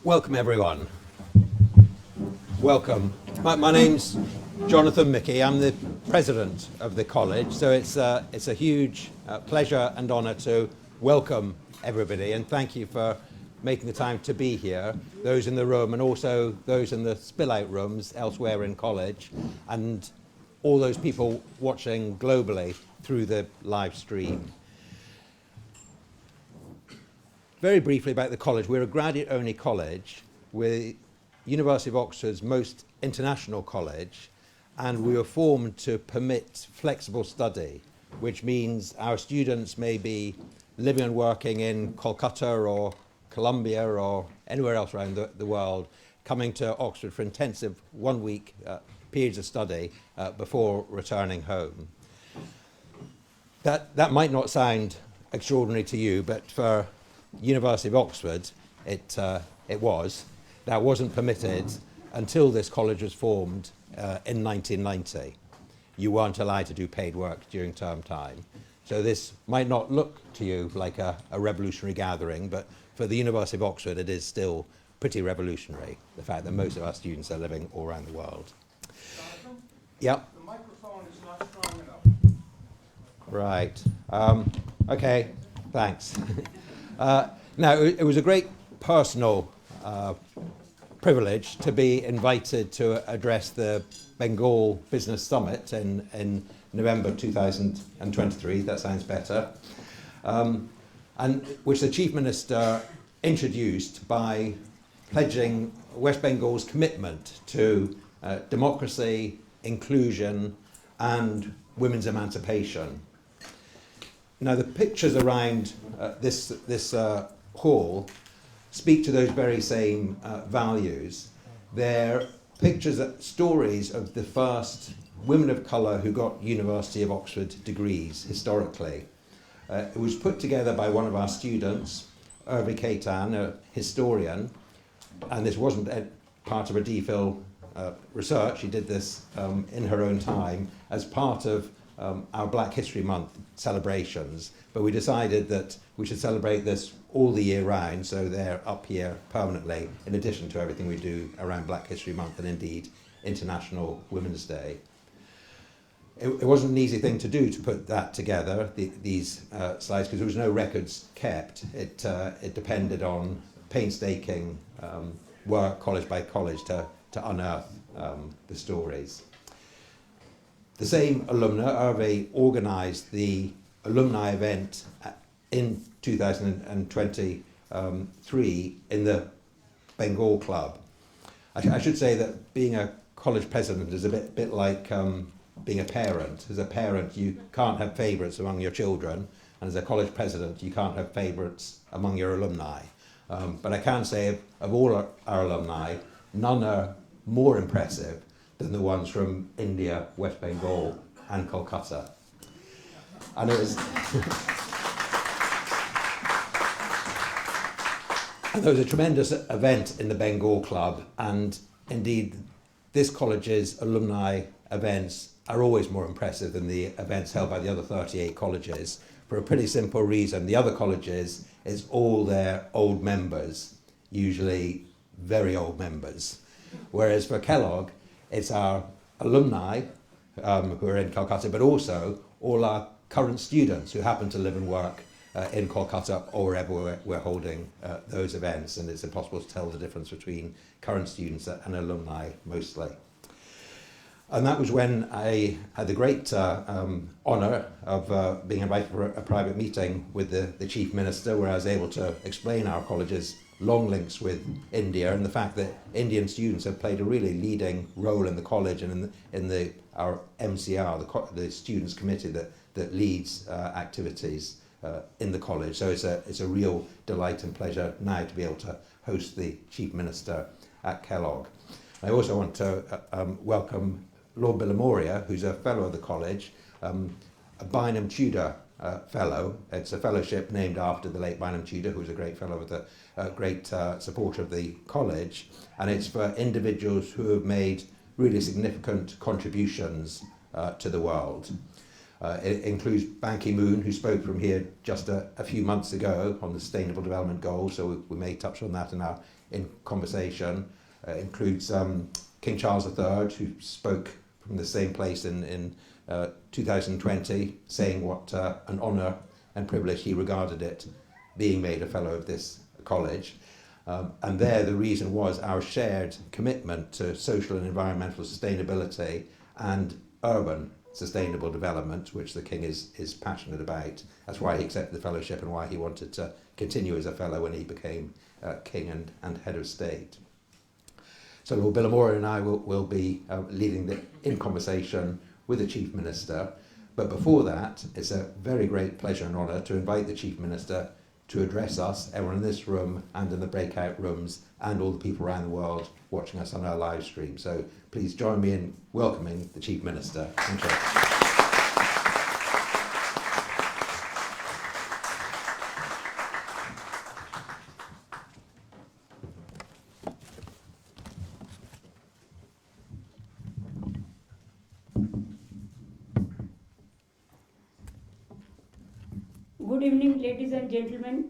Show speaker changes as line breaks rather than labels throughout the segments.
Welcome, everyone. Welcome. My name's Jonathan Mickey. I'm the president of the college, so it's a huge pleasure and honour to welcome everybody, and thank you for making the time to be here, those in the room and also those in the spill-out rooms elsewhere in college, and all those people watching globally through the live stream. Very briefly about the college. We're a graduate-only college. We're University of Oxford's most international college, and we were formed to permit flexible study, which means our students may be living and working in Kolkata or Columbia or anywhere else around the world, coming to Oxford for intensive one-week periods of study before returning home. That might not sound extraordinary to you, but for University of Oxford, it was. That wasn't permitted until this college was formed in 1990. You weren't allowed to do paid work during term time. So this might not look to you like a revolutionary gathering, but for the University of Oxford, it is still pretty revolutionary, the fact that most of our students are living all around the world.
Jonathan?
Yep.
The microphone is not strong enough.
Right. Okay, thanks. Now, it was a great personal privilege to be invited to address the Bengal Business Summit in November 2023. That sounds better. And which the Chief Minister introduced by pledging West Bengal's commitment to democracy, inclusion, and women's emancipation. Now, the pictures around this hall speak to those very same values. They're pictures, stories of the first women of colour who got University of Oxford degrees historically. It was put together by one of our students, Urvi Ketan, a historian, and this wasn't part of a DPhil research. She did this in her own time as part of our Black History Month celebrations, but we decided that we should celebrate this all the year round, so they're up here permanently, in addition to everything we do around Black History Month and indeed International Women's Day. It wasn't an easy thing to do, to put that together, these slides, because there was no records kept. It depended on painstaking work, college by college, to unearth the stories. The same alumna, Urvi, organised the alumni event in 2023 in the Bengal Club. I should say that being a college president is a bit like being a parent. As a parent, you can't have favourites among your children, and as a college president, you can't have favourites among your alumni. But I can say of all our alumni, none are more impressive than the ones from India, West Bengal, and Kolkata. And it was and there was a tremendous event in the Bengal Club, and indeed this college's alumni events are always more impressive than the events held by the other 38 colleges, for a pretty simple reason. The other colleges is all their old members, usually very old members. Whereas for Kellogg, it's our alumni who are in Calcutta, but also all our current students who happen to live and work in Kolkata or wherever we're holding those events, and it's impossible to tell the difference between current students and alumni mostly. And that was when I had the great honour of being invited for a private meeting with the Chief Minister, where I was able to explain our college's long links with India and the fact that Indian students have played a really leading role in the college and in our MCR, the Students' Committee that leads activities in the college. So it's a real delight and pleasure now to be able to host the Chief Minister at Kellogg. I also want to welcome Lord Billamoria, who's a fellow of the college, a Bynum Tudor fellow. It's a fellowship named after the late Bynum Tudor, who was a great fellow with a great supporter of the college, and it's for individuals who have made really significant contributions to the world. It includes Ban Ki-moon, who spoke from here just a few months ago on the Sustainable Development Goals, so we may touch on that in our in conversation. Includes King Charles III, who spoke from the same place in 2020, saying what an honour and privilege he regarded it, being made a fellow of this college. And there the reason was our shared commitment to social and environmental sustainability and urban sustainable development, which the King is passionate about. That's why he accepted the fellowship and why he wanted to continue as a fellow when he became King and head of state. So Lord Billamore and I will be leading the in conversation with the Chief Minister. But before that, it's a very great pleasure and honour to invite the Chief Minister to address us, everyone in this room and in the breakout rooms, and all the people around the world watching us on our live stream. So please join me in welcoming the Chief Minister. Thank you.
Good evening, ladies and gentlemen.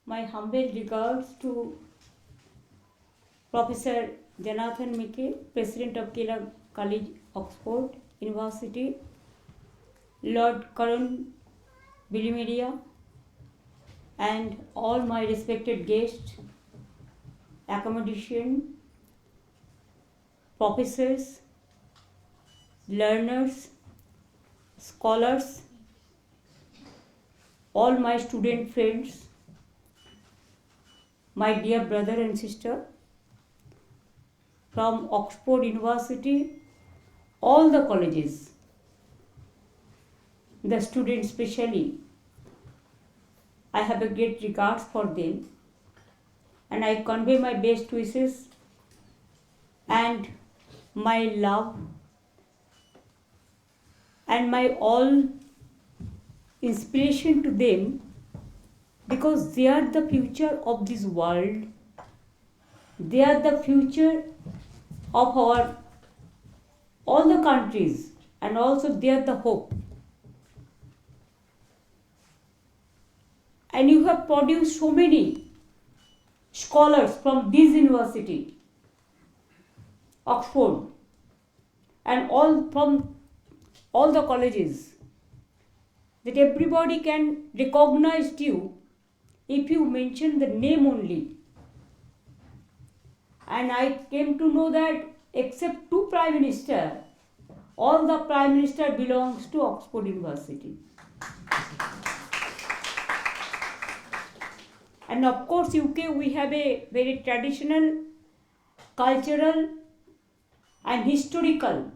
My humble regards to Professor Jonathan Mickey, President of Kellogg College, Oxford University, Lord Karan Bilimeria, and all my respected guests, accommodation, professors, learners, scholars, all my student friends, my dear brother and sister from Oxford University, all the colleges, the students especially, I have a great regard for them, and I convey my best wishes and my love and my all inspiration to them, because they are the future of this world. They are the future of our all the countries, and also they are the hope. And you have produced so many scholars from this university, Oxford, and all from all the colleges, that everybody can recognize you if you mention the name only. And I came to know that except two Prime Minister, all the Prime Minister belongs to Oxford University. And of course UK, we have a very traditional, cultural and historical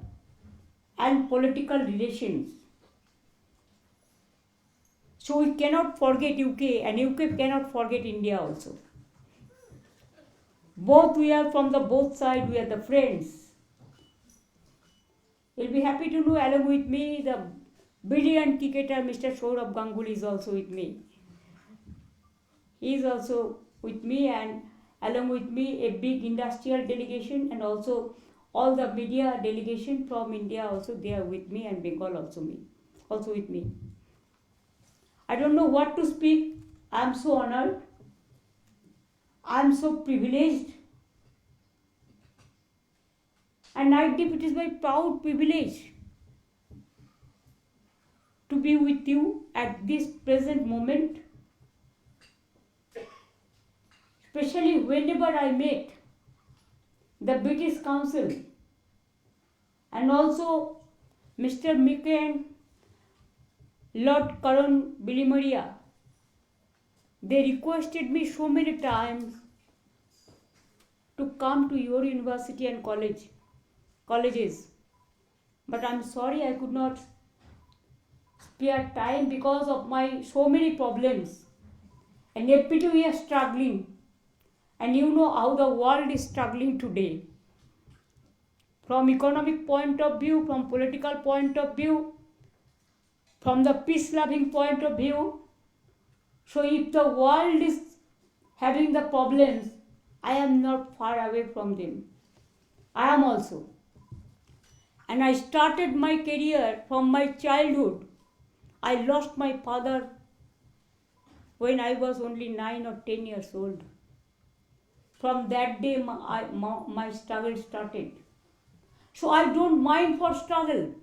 and political relations. So we cannot forget UK, and UK cannot forget India also. Both we are from the both sides, we are the friends. You'll be happy to know along with me the brilliant cricketer Mr. Sourav Ganguly is also with me. He is also with me, and along with me a big industrial delegation, and also all the media delegation from India also, they are with me, and Bengal also with me. I don't know what to speak. I am so honored. I am so privileged. And I think it is my proud privilege to be with you at this present moment. Especially whenever I met the British Council and also Mr. Mickey and Lord Karan Bilimeria, they requested me so many times to come to your university and colleges. But I'm sorry I could not spare time because of my so many problems. And every we are struggling. And you know how the world is struggling today. From economic point of view, from political point of view, from the peace-loving point of view. So if the world is having the problems, I am not far away from them. I am also. And I started my career from my childhood. I lost my father when I was only 9 or 10 years old. From that day, my struggle started. So I don't mind for struggle.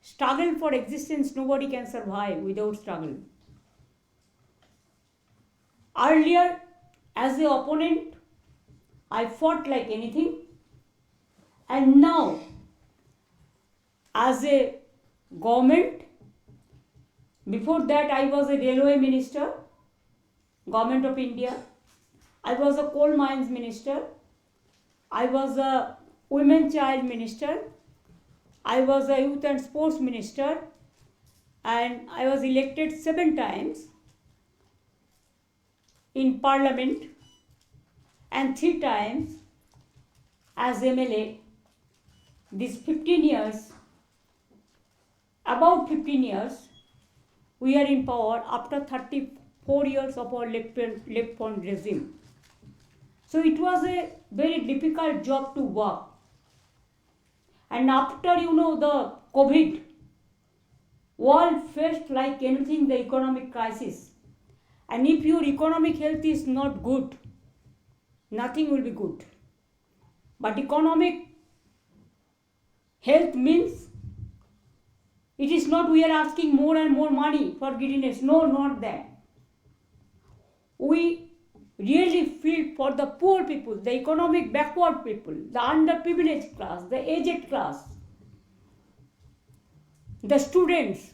Struggle for existence, nobody can survive without struggle. Earlier, as an opponent, I fought like anything. And now, as a government, before that I was a railway minister, Government of India. I was a coal mines minister. I was a women child minister. I was a youth and sports minister. And I was elected 7 times in parliament and 3 times as MLA. These 15 years, about 15 years, we are in power after 34 years of our left-front regime. So it was a very difficult job to work. And after, the COVID, world faced like anything the economic crisis. And if your economic health is not good, nothing will be good. But economic health means it is not we are asking more and more money for giddiness. No, not that. We really feel for the poor people, the economic backward people, the underprivileged class, the aged class, the students.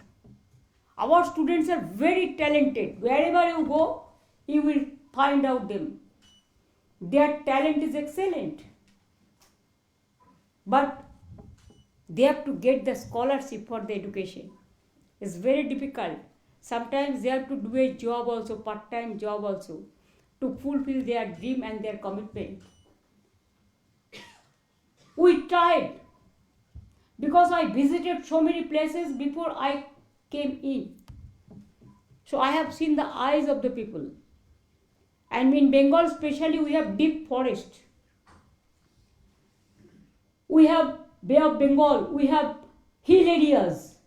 Our students are very talented. Wherever you go, you will find out them. Their talent is excellent. But they have to get the scholarship for the education. It's very difficult. Sometimes they have to do a job also, part-time job also, to fulfill their dream and their commitment. We tried, because I visited so many places before I came in. So I have seen the eyes of the people. And in Bengal especially, we have deep forest. We have Bay of Bengal, we have hill areas,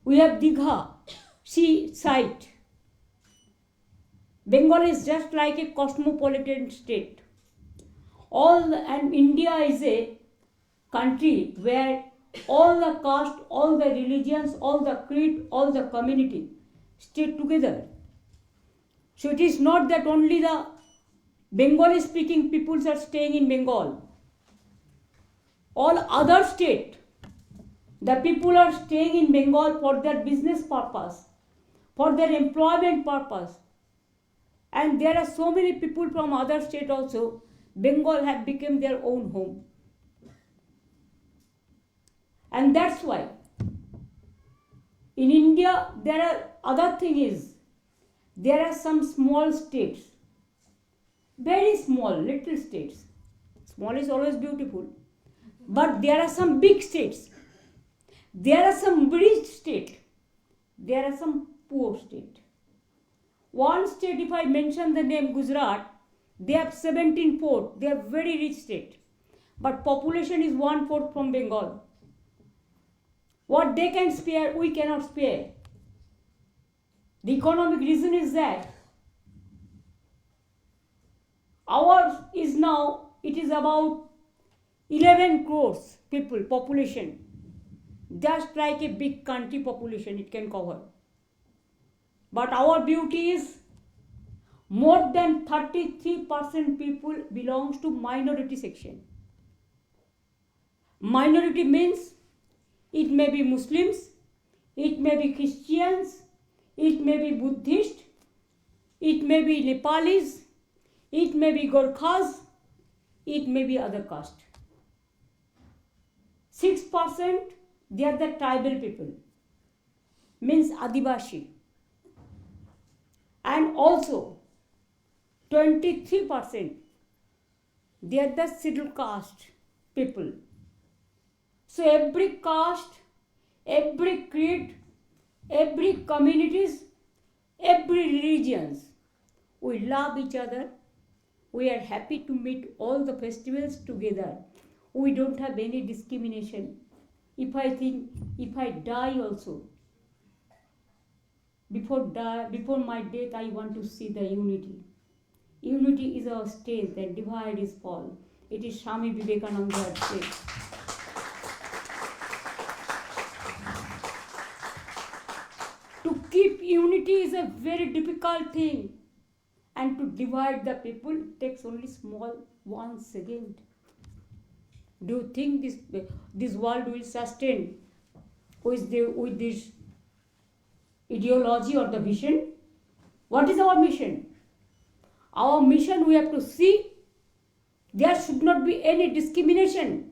we have Digha, seaside. Bengal is just like a cosmopolitan state. And India is a country where all the caste, all the religions, all the creed, all the community stay together. So it is not that only the Bengali speaking peoples are staying in Bengal. All other states, the people are staying in Bengal for their business purpose, for their employment purpose. And there are so many people from other states also. Bengal have become their own home. And that's why in India there are other thing is, there are some small states, very small, little states. Small is always beautiful. But there are some big states. There are some rich states. There are some poor states. One state, if I mention the name Gujarat, they have 17 ports. They are very rich state. But population is 1/4 from Bengal. What they can spare, we cannot spare. The economic reason is that ours is now, it is about 11 crores people, population. Just like a big country population it can cover. But our beauty is more than 33% people belongs to minority section. Minority means it may be Muslims, it may be Christians, it may be Buddhist, it may be Nepalis, it may be Gorkhas, it may be other caste. 6% they are the tribal people, means Adivasi. And also 23% they are the scheduled caste people. So every caste, every creed, every communities, every religions, we love each other. We are happy to meet all the festivals together. We don't have any discrimination. If I die also, before my death, I want to see the unity. unity is our strength and divide is fall. It is Swami Vivekananda had said. To keep unity is a very difficult thing, and to divide the people takes only small 1 second. Do you think this world will sustain with this ideology or the vision? What is our mission? Our mission, we have to see there should not be any discrimination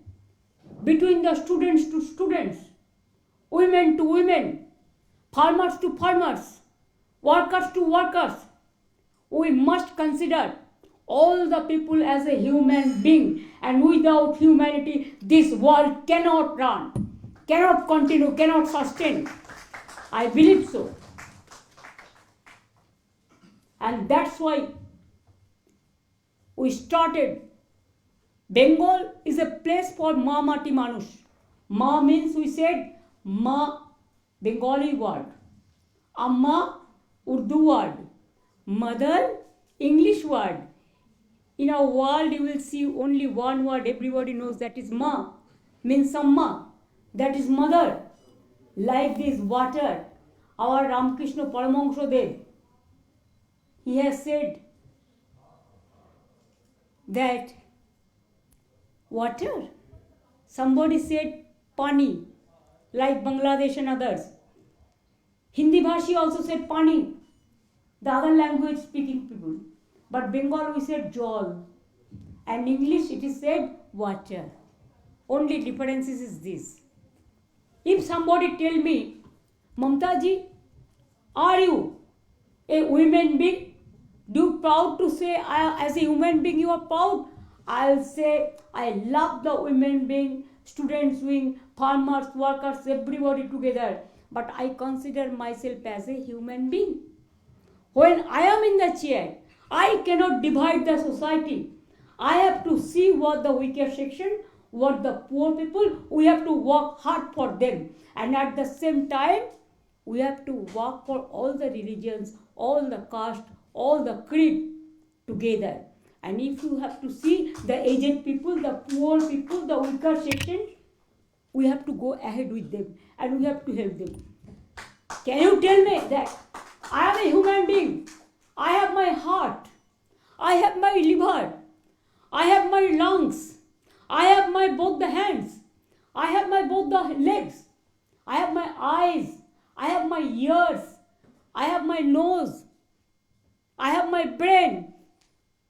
between the students to students, women to women, farmers to farmers, workers to workers. We must consider all the people as a human being, and without humanity this world cannot run, cannot continue, cannot sustain. I believe so. And that's why we started. Bengal is a place for Ma Mati Manush. Ma means, we said, Ma, Bengali word. Amma, Urdu word. Mother, English word. In our world, you will see only one word everybody knows, that is Ma, means Amma, that is mother. Like this water, our Ramakrishna Paramahansa Dev, he has said that water, somebody said pani, like Bangladesh and others. Hindi Bhashi also said pani, the other language speaking people. But Bengal we said jol, and English it is said water. Only difference is this. If somebody tell me, Mamta ji, are you a human being? Do you proud to say as a human being you are proud? I'll say I love the human being, students wing, farmers, workers, everybody together. But I consider myself as a human being. When I am in the chair, I cannot divide the society. I have to see what the weaker section, what the poor people, we have to work hard for them. And at the same time, we have to work for all the religions, all the caste, all the creed together. And if you have to see the aged people, the poor people, the weaker section, we have to go ahead with them and we have to help them. Can you tell me that I am a human being? I have my heart, I have my liver, I have my lungs, I have my both the hands, I have my both the legs, I have my eyes, I have my ears, I have my nose, I have my brain.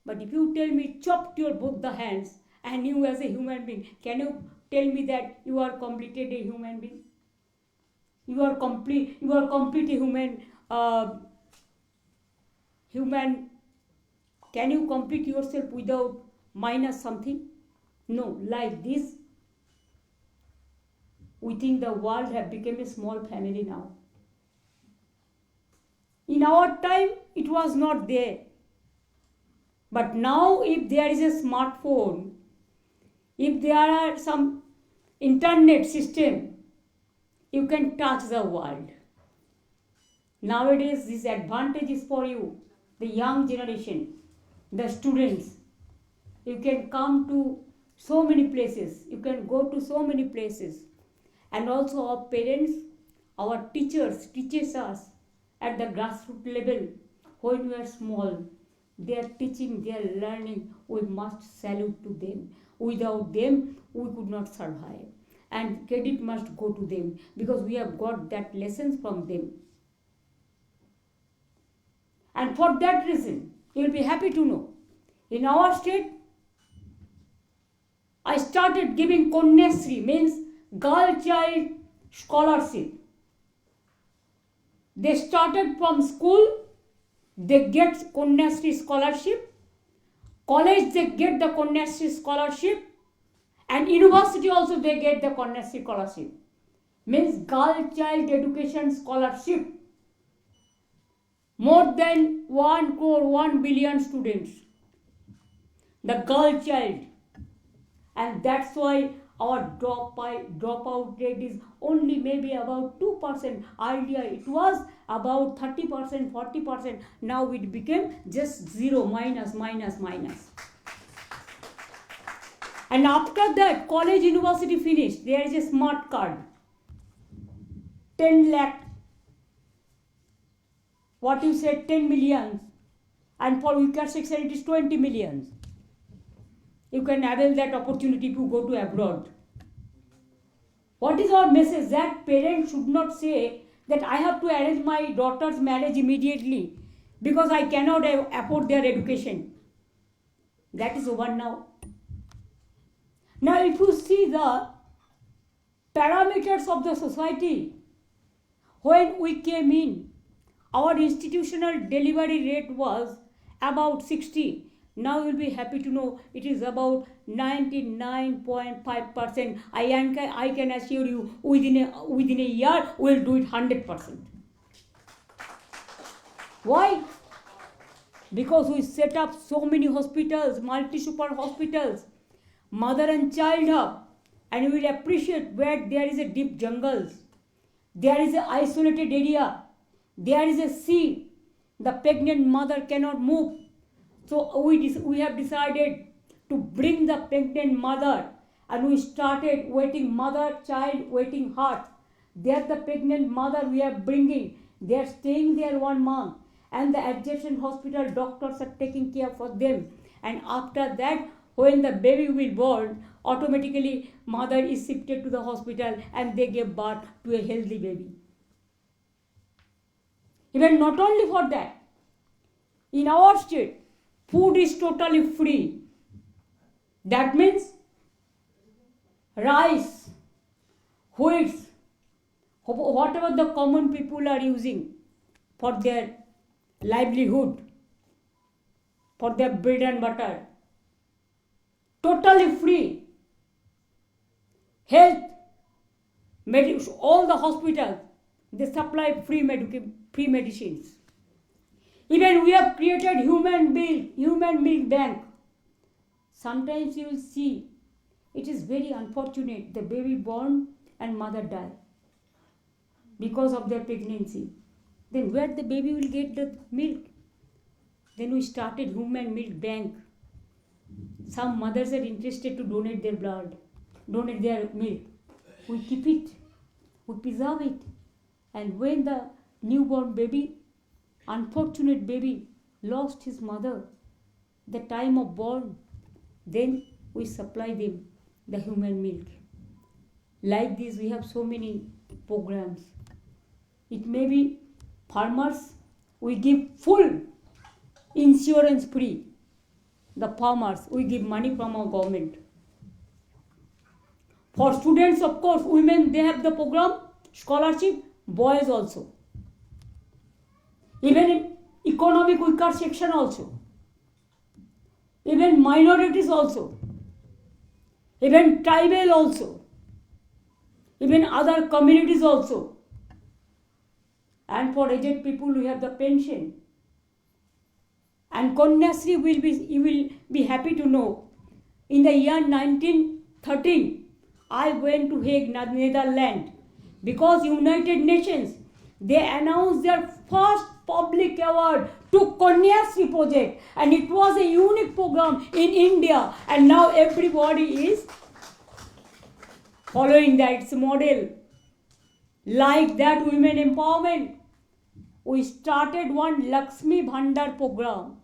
But if you tell me chopped your both the hands and you as a human being, can you tell me that you are completed a human being? You are complete human. Can you complete yourself without minus something? No, like this, we think the world have become a small family now. In our time, it was not there. But now, if there is a smartphone, if there are some internet system, you can touch the world. Nowadays, this advantage is for you, the young generation, the students. You can come to so many places. You can go to so many places. And also our parents, our teachers teaches us at the grassroots level. When we are small, they are teaching, they are learning. We must salute to them. Without them, we could not survive. And credit must go to them because we have got that lessons from them. And for that reason, you will be happy to know, in our state, I started giving Konyasri, means girl child scholarship. They started from school, they get Konyasri scholarship, college they get the Konyasri scholarship, and university also they get the Konyasri scholarship. Means girl child education scholarship. More than 1 crore, 1 billion students. The girl child. And that's why our dropout rate is only maybe about 2%. Earlier it was about 30%, 40%. Now it became just zero, minus, minus, minus. And after that, college, university finished. There is a smart card. 10 lakh. What you said, 10 million. And for weaker section, it is 20 million. You can avail that opportunity to go to abroad. What is our message? That parents should not say that I have to arrange my daughter's marriage immediately because I cannot afford their education. That is over now. Now, if you see the parameters of the society, when we came in, our institutional delivery rate was about 60. Now you will be happy to know it is about 99.5%. I can assure you within a year we will do it 100%. Why? Because we set up so many hospitals, multi-super hospitals, mother and child hub, and you will appreciate where there is a deep jungles, there is an isolated area, there is a sea, the pregnant mother cannot move. So we have decided to bring the pregnant mother, and we started waiting mother, child, waiting heart. There the pregnant mother we are bringing, they are staying there 1 month, and the adjacent hospital doctors are taking care for them. And after that, when the baby will born, automatically mother is shifted to the hospital and they give birth to a healthy baby. Even not only for that, in our state, food is totally free. That means rice, wheat, whatever the common people are using for their livelihood, for their bread and butter, totally free. Health, all the hospitals, they supply free medicines. Even we have created human milk bank. Sometimes you will see, it is very unfortunate, the baby born and mother die because of their pregnancy. Then where the baby will get the milk? Then we started human milk bank. Some mothers are interested to donate their blood, donate their milk. We keep it, we preserve it. And when the newborn baby, unfortunate baby, lost his mother, the time of born, then we supply them the human milk. Like this, we have so many programs. It may be farmers, we give full insurance free. The farmers, we give money from our government. For students, of course, women, they have the program, scholarship, boys also. Even in economic weaker section also. Even minorities also. Even tribal also. Even other communities also. And for aged people, we have the pension. And Kanyasri you will be happy to know, in the year 1913, I went to Hague, Netherlands, because United Nations, they announced their first public award to Kanyasri project, and it was a unique program in India, and now everybody is following that model. Like that, women empowerment, we started one Lakshmi Bhandar program.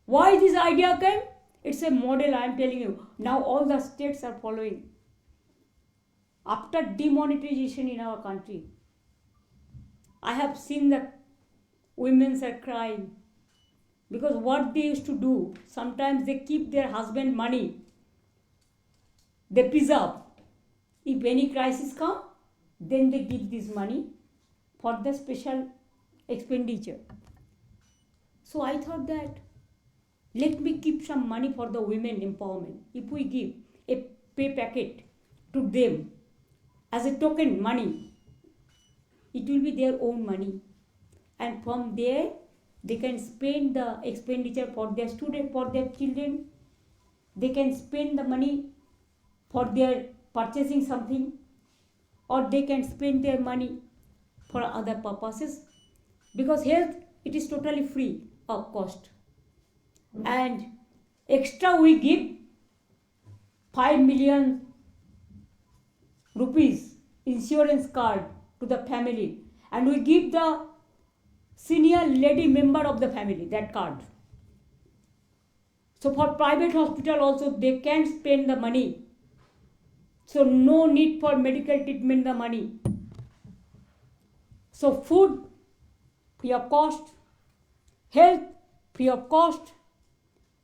Why this idea came? It's a model, I am telling you. Now all the states are following. After demonetization in our country, I have seen that women are crying. Because what they used to do, sometimes they keep their husband money. They preserve. If any crisis come, then they give this money for the special expenditure. So I thought that, let me keep some money for the women empowerment. If we give a pay packet to them as a token money, it will be their own money. And from there, they can spend the expenditure for their students, for their children. They can spend the money for their purchasing something, or they can spend their money for other purposes because health, it is totally free of cost. And extra we give 5 million rupees insurance card to the family, and we give the senior lady member of the family that card. So for private hospital also they can spend the money. So no need for medical treatment the money. So food free of cost, health free of cost,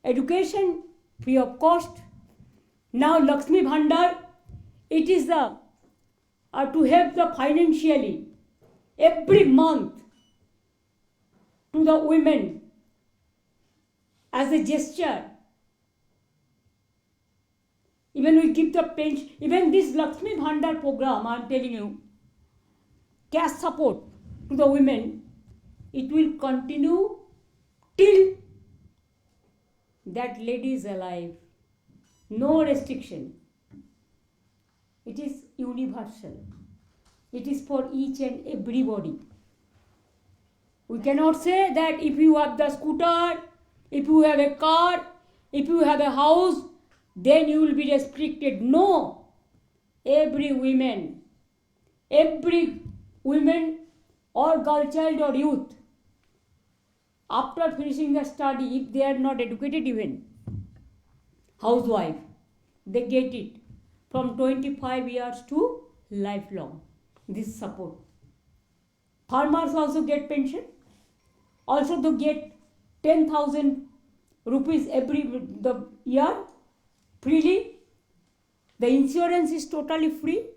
education free of cost. Now Lakshmi Bhandar, it is the to help the financially every month to the women as a gesture. Even we give the pension, even this Lakshmi Bhandar program, I am telling you, cash support to the women, it will continue till that lady is alive. No restriction. It is universal. It is for each and everybody. We cannot say that if you have the scooter, if you have a car, if you have a house, then you will be restricted. No. Every woman or girl child or youth, after finishing the study, if they are not educated even, housewife, they get it from 25 years to lifelong, this support. Farmers also get pension. Also they get 10,000 rupees every the year freely. The insurance is totally free.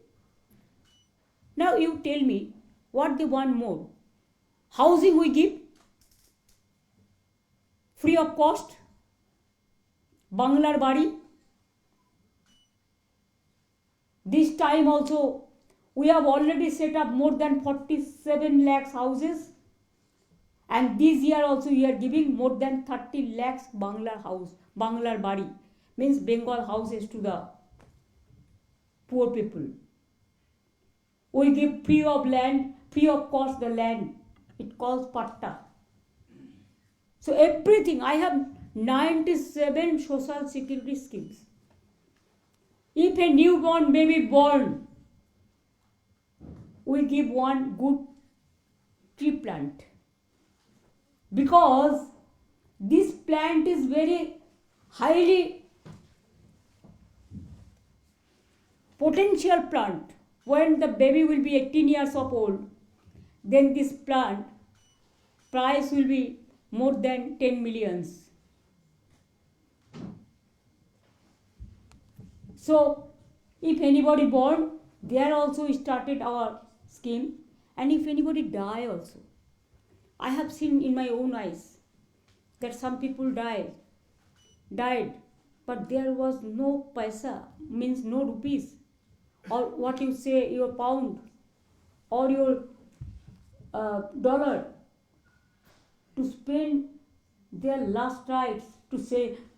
Now you tell me what they want more. Housing we give free of cost. Banglar Bari. This time also we have already set up more than 47 lakhs houses, and this year also we are giving more than 30 lakhs Banglar Bari, means Bengal houses to the poor people. We give free of land, free of cost the land. It calls patta. So everything, I have 97 social security schemes. If a newborn baby born, we give one good tree plant. Because this plant is very highly potential plant. When the baby will be 18 years of old, then this plant price will be more than 10 millions. So if anybody born, there also we started our scheme, and if anybody die also. I have seen in my own eyes that some people died, but there was no paisa, means no rupees, or what you say, your pound or your dollar to spend their last rites,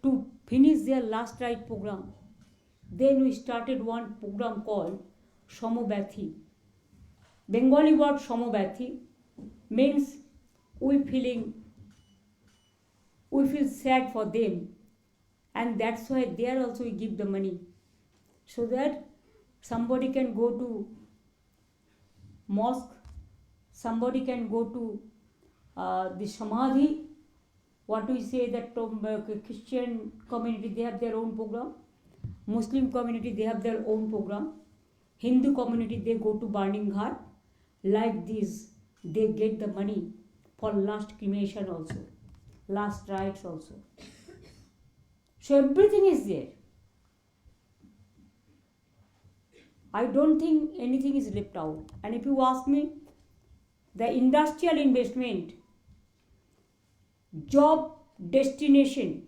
to finish their last rite program. Then we started one program called Somobathi. Bengali word Somobathi means we feel sad for them, and that's why there also we give the money, so that somebody can go to mosque, somebody can go to the samadhi. What we say that Christian community, they have their own program. Muslim community, they have their own program. Hindu community, they go to burning ghat. Like this, they get the money for last cremation also, last rites also. So everything is there. I don't think anything is left out. And if you ask me, the industrial investment, job destination,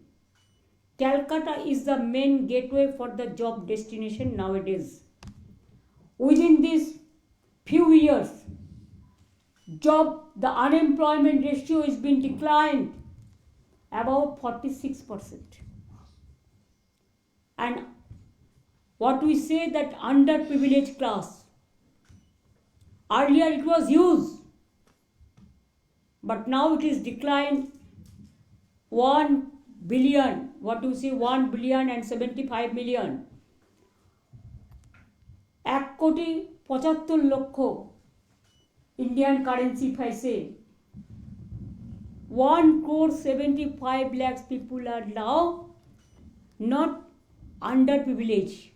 Calcutta is the main gateway for the job destination nowadays. Within these few years, the unemployment ratio has been declined about 46%. And what we say that underprivileged class, earlier it was used, but now it is declined 1 billion, 1 billion and 75 million. 1,75,00,000 Indian currency, if I say. 1,75,00,000 people are now not underprivileged.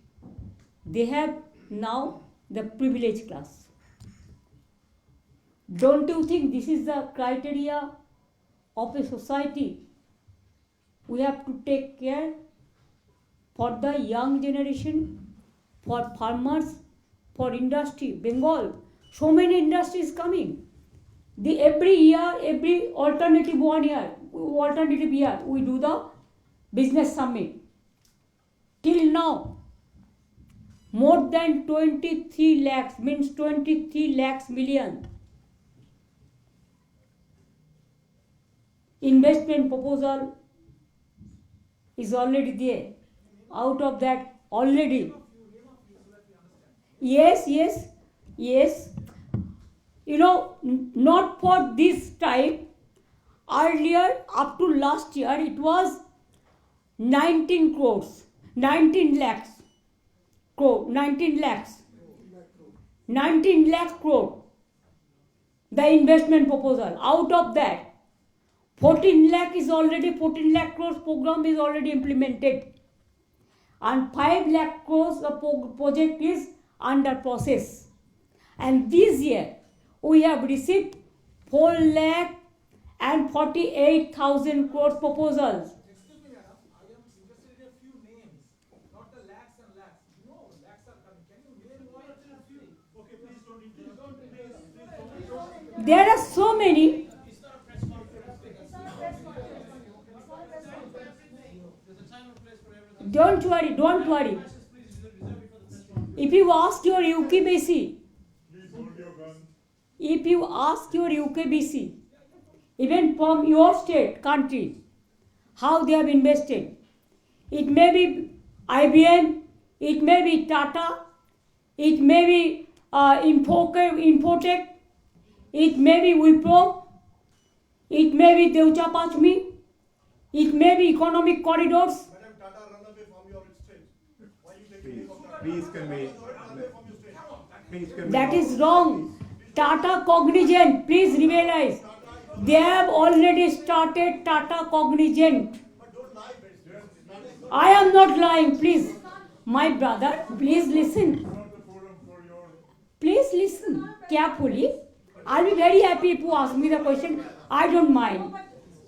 They have now the privileged class. Don't you think this is the criteria of a society? We have to take care for the young generation, for farmers, for industry. Bengal, so many industries coming. Every year, every alternative year, we do the business summit. Till now, more than 23 lakhs, means 23 lakhs million investment proposal is already there. Out of that, already. Yes. You know, not for this time. Earlier, up to last year, it was 19 crores, 19 lakhs crore, 19 lakhs crore, the investment proposal. Out of that, 14 lakh crores program is already implemented, and 5 lakh crores the project is under process. And this year, we have received 4,48,000 crores proposals.
Excuse me, madam, I am interested in a few names, not the lakhs and lakhs. You know, lakhs are coming. Can you name one or few? Okay, please don't interrupt.
There are so many.
It's not a press conference. There's a time and place for everything.
Don't worry. If you ask your UKBC, even from your state, country, how they have invested, it may be IBM, it may be Tata, it may be Infotech, it may be Wipro, it may be Deutsche Pachmi, it may be Economic Corridors.
Madam, Tata run away from your state. Why you taking name of Tata?
Please can we
That is wrong. Tata Cognizant, please realize, they have already started Tata Cognizant.
But don't lie, bitch.
I am not lying, please. My brother, please listen. Please listen carefully. I'll be very happy if you ask me the question. I don't mind.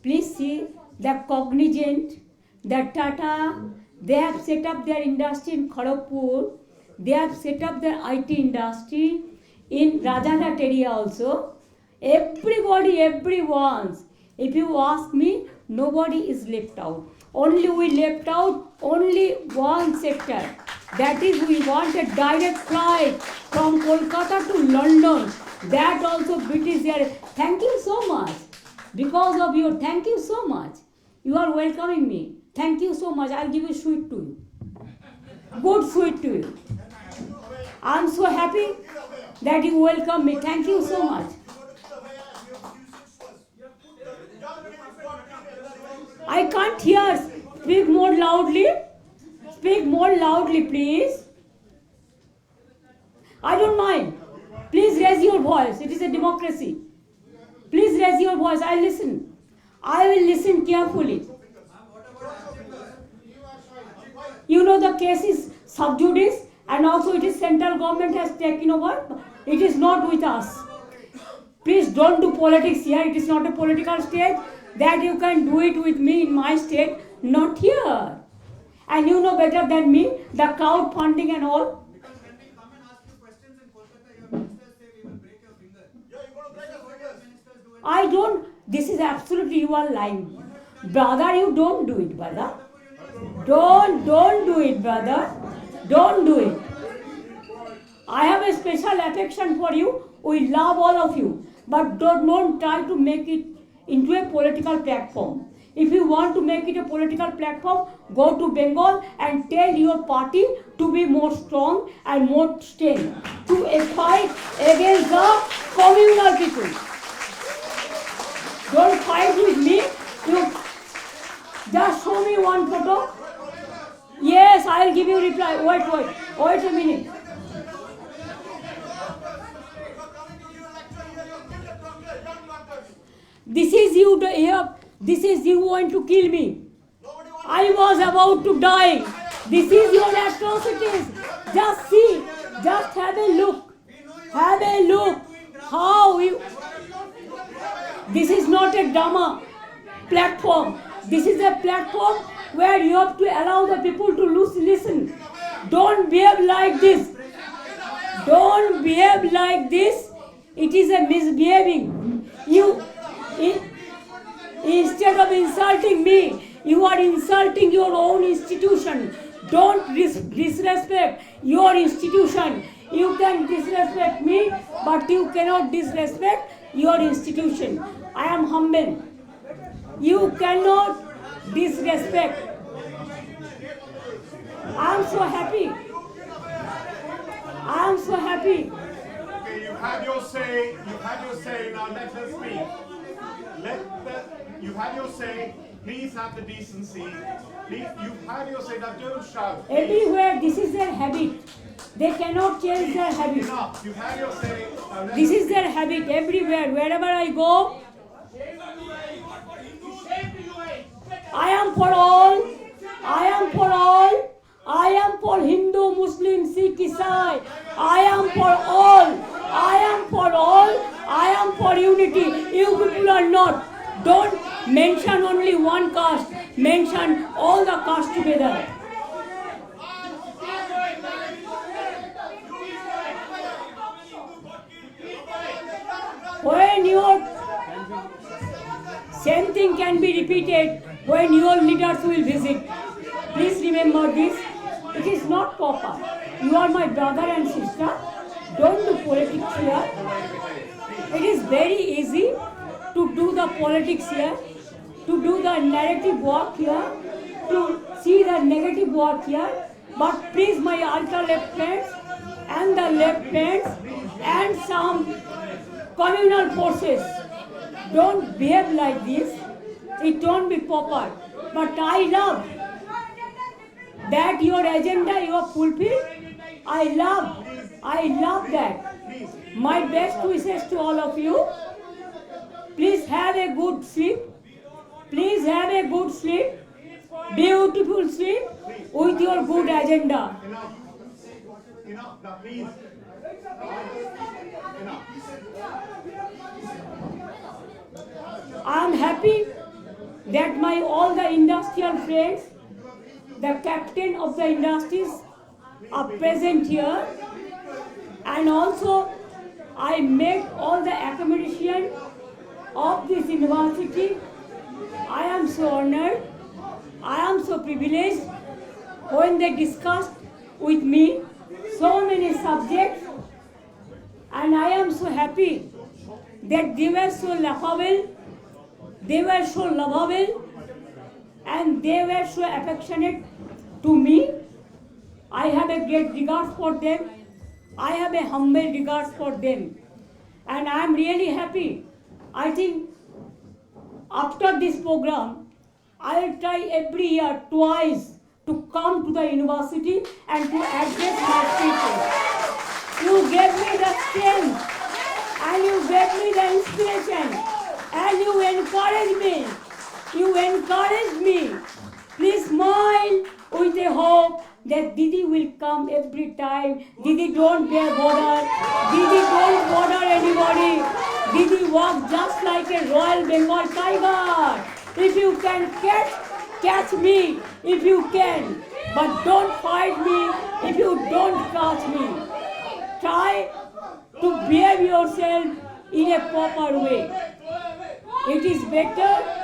Please see, the Cognizant, the Tata, they have set up their industry in Kharagpur. They have set up their IT industry in Rajarhat area also. Everyone. If you ask me, nobody is left out. Only we left out only one sector. That is, we want a direct flight from Kolkata to London. That also British Air. Thank you so much. Because of you, thank you so much. You are welcoming me. Thank you so much. I'll give a sweet to you. Good sweet to you. I'm so happy that you welcome me. Thank you so much. I can't hear. Speak more loudly. Speak more loudly, please. I don't mind. Please raise your voice. It is a democracy. Please raise your voice. I listen. I will listen carefully. You know the case is sub judice, and also it is central government has taken over. It is not with us. Please don't do politics here. It is not a political state. That you can do it with me in my state, not here. And you know better than me the crowdfunding and all.
Because when we come and ask you questions in Kolkata, your ministers say we will break your finger.
Yeah, you're going to break us fingers.
Ministers do it.
I don't. This is absolutely, you are lying. Brother, you don't do it, brother. Don't do it, brother. Don't do it. I have a special affection for you. We love all of you. But don't try to make it into a political platform. If you want to make it a political platform, go to Bengal and tell your party to be more strong and more strength to fight against the communal people. Don't fight with me. You just show me one photo. Yes, I will give you reply. Wait a minute. This is you here. This is you going to kill me. I was about to die. This is your atrocities. Just see. Just have a look. Have a look. How you. This is not a drama platform. This is a platform where you have to allow the people to listen. Don't behave like this. Don't behave like this. It is a misbehaving. Instead of insulting me, you are insulting your own institution. Don't disrespect your institution. You can disrespect me, but you cannot disrespect your institution. I am humble. You cannot disrespect. I am so happy. I am so happy.
Okay, you had your say. You had your say. Now let her speak. You had your say. Please have the decency. Please, you've had your say. Now don't shout. Please.
Everywhere, this is their habit. They cannot change their habit.
Enough. You've had your say. Now let
This
her
is their habit everywhere. Wherever I go, I am for all. I am for all. I am for Hindu, Muslim, Sikh, Isai. I am for all. I am for all. I am for unity. You people are not. Don't mention only one caste. Mention all the castes together. When your same thing can be repeated when your leaders will visit. Please remember this. It is not proper. You are my brother and sister. Don't do politics here. It is very easy to do the politics here, to do the narrative work here, to see the negative work here. But please, my ultra left friends and the left friends and some communal forces, don't behave like this. It don't be proper. But I love that your agenda you have fulfilled. I love that. My best wishes to all of you. Please have a good sleep. Please have a good sleep. Beautiful sleep with your good agenda.
Enough. Now please. Enough.
I am happy that my all the industrial friends, the captain of the industries are present here, and also I made all the accommodation of this university. I am so honored, I am so privileged when they discussed with me so many subjects, and I am so happy that they were so laughable, they were so lovable, and they were so affectionate to me. I have a great regard for them. I have a humble regard for them. And I am really happy. I think after this program, I will try every year twice to come to the university and to address my speeches. You gave me the strength and you gave me the inspiration and you encouraged me. You encouraged me. Please smile with a hope that Didi will come every time. Didi don't bear border. Didi don't bother anybody. Didi walks just like a Royal Bengal tiger. If you can catch me if you can. But don't fight me if you don't catch me. Try to behave yourself in a proper way. It is better.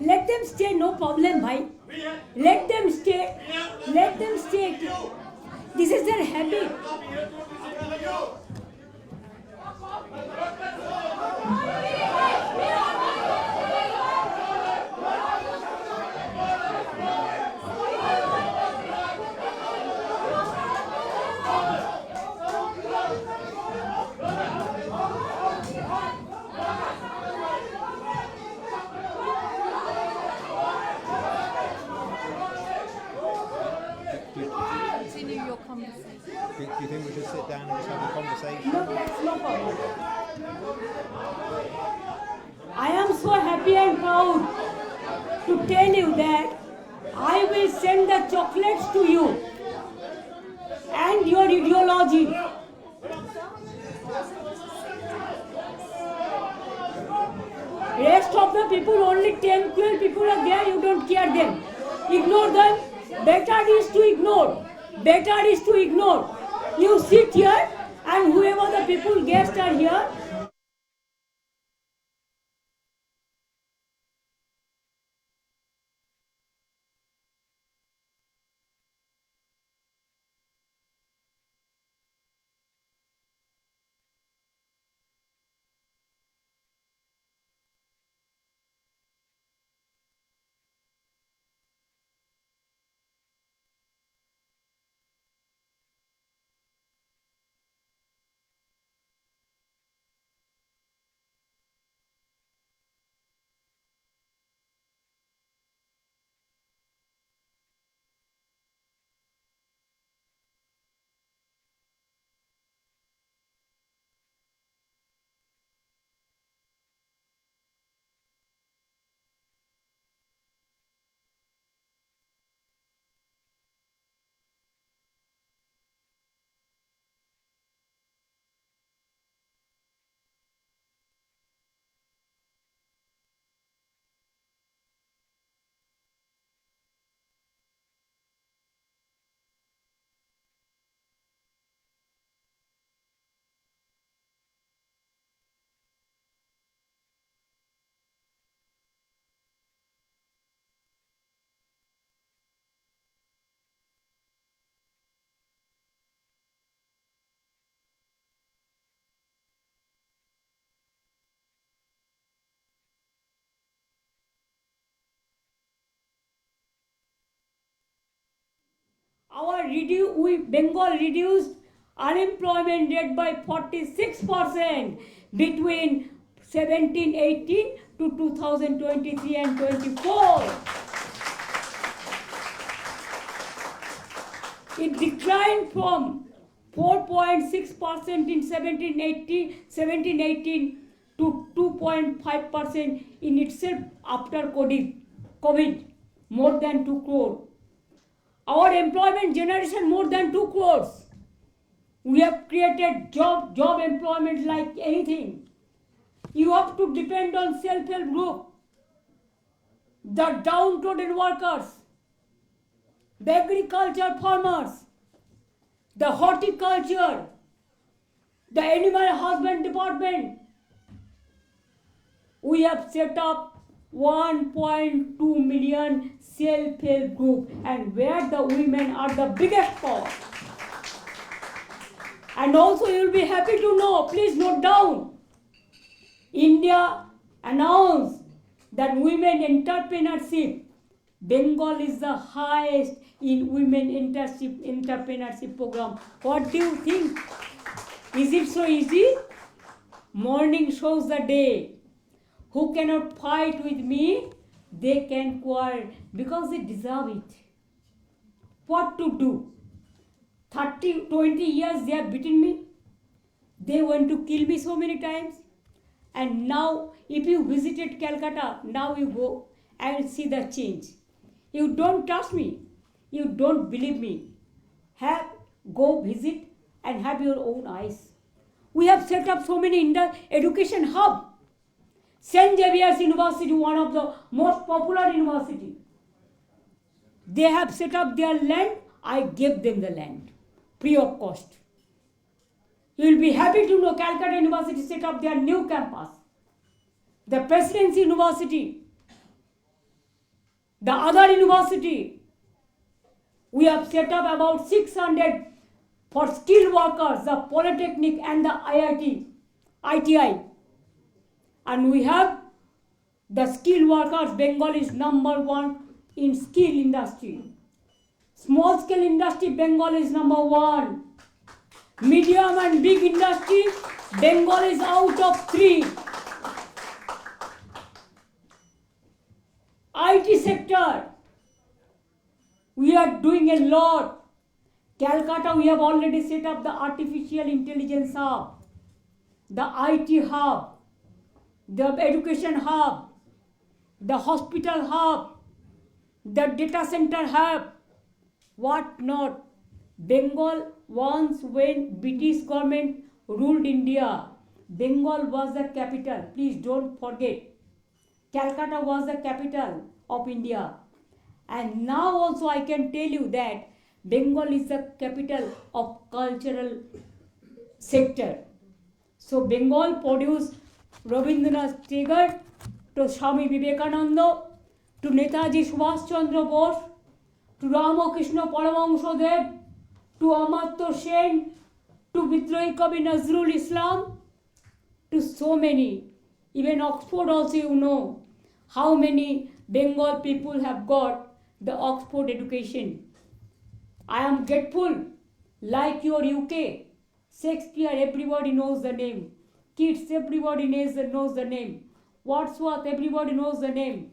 Let them stay, no problem, bhai. Let them stay. Let them stay. This is their habit.
just have a conversation.
No, that's no problem. I am so happy and proud to tell you that I will send the chocolates to you and your ideology. Rest of the people, only 10, 12 people are there, you don't care them. Ignore them. Better is to ignore. Better is to ignore. You sit here and whoever the people guests are here, Bengal reduced unemployment rate by 46% between 1718 to 2023 and 24. It declined from 4.6% in 1718 to 2.5% in itself after COVID, more than 2 crore. Our employment generation more than 2 crores. We have created job employment like anything. You have to depend on self-help group, the downtrodden workers, the agriculture farmers, the horticulture, the animal husband department. We have set up 1.2 million self-help group, and where the women are the biggest part. And also you will be happy to know, please note down, India announced that women entrepreneurship, Bengal is the highest in women entrepreneurship program. What do you think? Is it so easy? Morning shows the day. Who cannot fight with me, they can quarrel because they deserve it. What to do? 30, 20 years they have beaten me. They want to kill me so many times. And now, if you visited Calcutta, now you go and see the change. You don't trust me. You don't believe me. Go visit and have your own eyes. We have set up so many education hubs. St. Xavier's University, one of the most popular university. They have set up their land. I gave them the land, free of cost. You will be happy to know Calcutta University set up their new campus. The Presidency University, the other university, we have set up about 600 for skilled workers, the Polytechnic and the ITI. And we have the skilled workers. Bengal is number 1 in skill industry. Small scale industry, Bengal is number 1. Medium and big industry, Bengal is out of 3. IT sector, we are doing a lot. Calcutta, we have already set up the artificial intelligence hub, the IT hub, the education hub, the hospital hub, the data center hub, what not. Bengal, once when British government ruled India, Bengal was the capital. Please don't forget. Calcutta was the capital of India. And now also I can tell you that Bengal is the capital of cultural sector. So Bengal produced Rabindranath Tagore, to Swami Vivekananda, to Netaji Subhash Chandra Bose, to Ramakrishna Paramahansa Dev, to Amartya Sen, to Vidrahi Kavi Nazrul Islam, to so many. Even Oxford also, you know how many Bengal people have got the Oxford education. I am grateful, like your UK, Shakespeare, everybody knows the name. Keats, everybody knows the name. Wordsworth, everybody knows the name.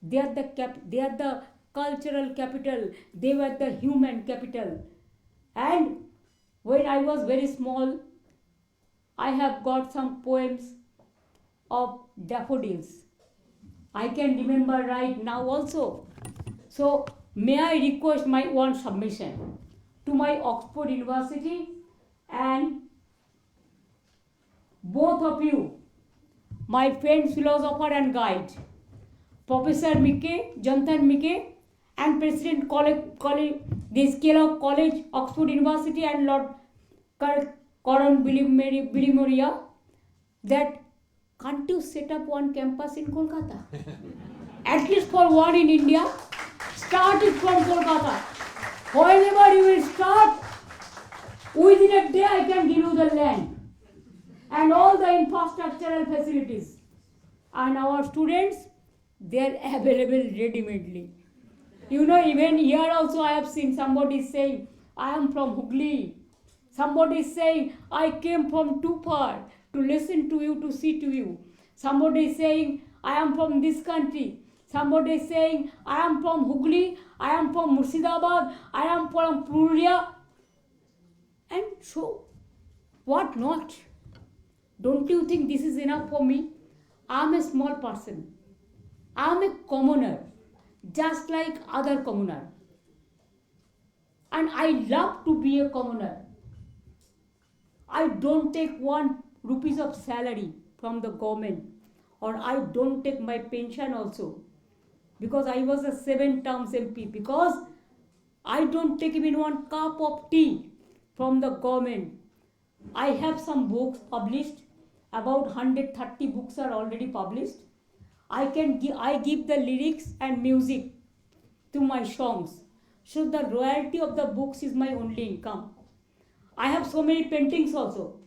They are the cultural capital. They were the human capital. And when I was very small, I have got some poems of daffodils. I can remember right now also. So may I request my one submission to my Oxford University and both of you, my friend, philosopher and guide, Professor Mike, Jonathan Mike, and President College, this Kellogg College, Oxford University, and Lord Coron Bilimoria, that can't you set up one campus in Kolkata? At least for one in India. Start it from Kolkata. Whenever you will start, within a day I can give you the land and all the infrastructural facilities. And our students, they are available ready-madely. You know, even here also I have seen somebody saying, I am from Hooghly. Somebody is saying, I came from too far to listen to you, to see to you. Somebody is saying, I am from this country. Somebody is saying, I am from Hooghly, I am from Murshidabad, I am from Purulia. And so, what not? Don't you think this is enough for me? I am a small person. I am a commoner, just like other commoner. And I love to be a commoner. I don't take 1 rupee of salary from the government, or I don't take my pension also, because I was a 7 terms MP, because I don't take even 1 cup of tea from the government. I have some books published, about 130 books are already published. I give the lyrics and music to my songs. So the royalty of the books is my only income. I have so many paintings also.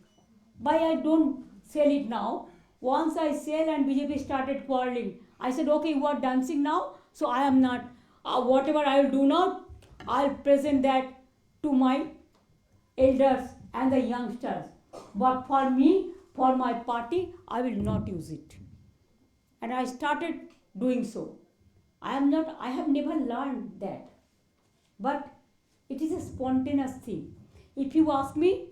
Why I don't sell it now? Once I sell and BJP started quarreling. I said, okay, you are dancing now, so I am not. Whatever I will do now, I'll present that to my elders and the youngsters. But for me, for my party, I will not use it. And I started doing so. I have never learned that. But it is a spontaneous thing. If you ask me,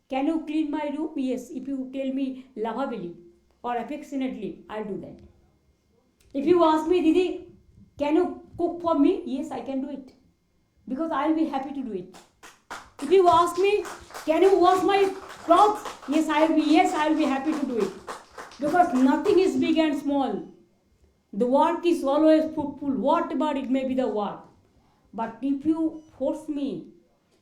can you clean my room? Yes. If you tell me lovably or affectionately, I'll do that. If you ask me, Didi, can you cook for me? Yes, I can do it. Because I'll be happy to do it. If you ask me, can you wash my clothes? Yes, I'll be happy to do it. Because nothing is big and small. The work is always fruitful, whatever it may be the work. But if you force me,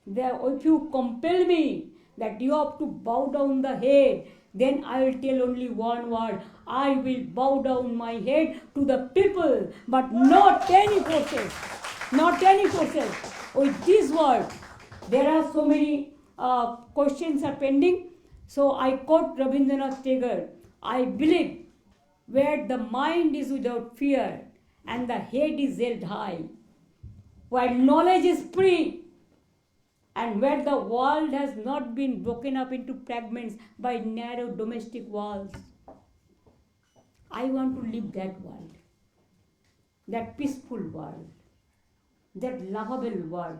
if you compel me that you have to bow down the head, then I will tell only one word. I will bow down my head to the people, but not any forces. Not any forces. With this word, there are so many questions are pending. So I quote Rabindranath Tagore. I believe where the mind is without fear and the head is held high, where knowledge is free, and where the world has not been broken up into fragments by narrow domestic walls. I want to live that world, that peaceful world, that lovable world.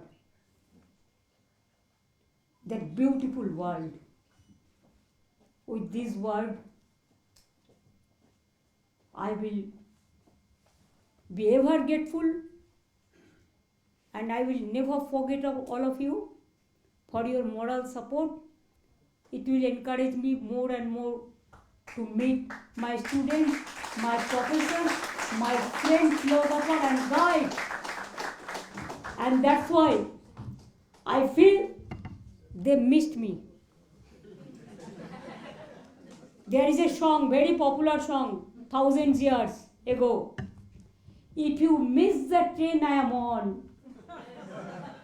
that beautiful world. With this word, I will be ever grateful, and I will never forget of all of you for your moral support. It will encourage me more and more to meet my students, my professors, my friends, philosopher and guide. And that's why I feel they missed me. There is a song, very popular song, thousands years ago. If you miss the train I am on,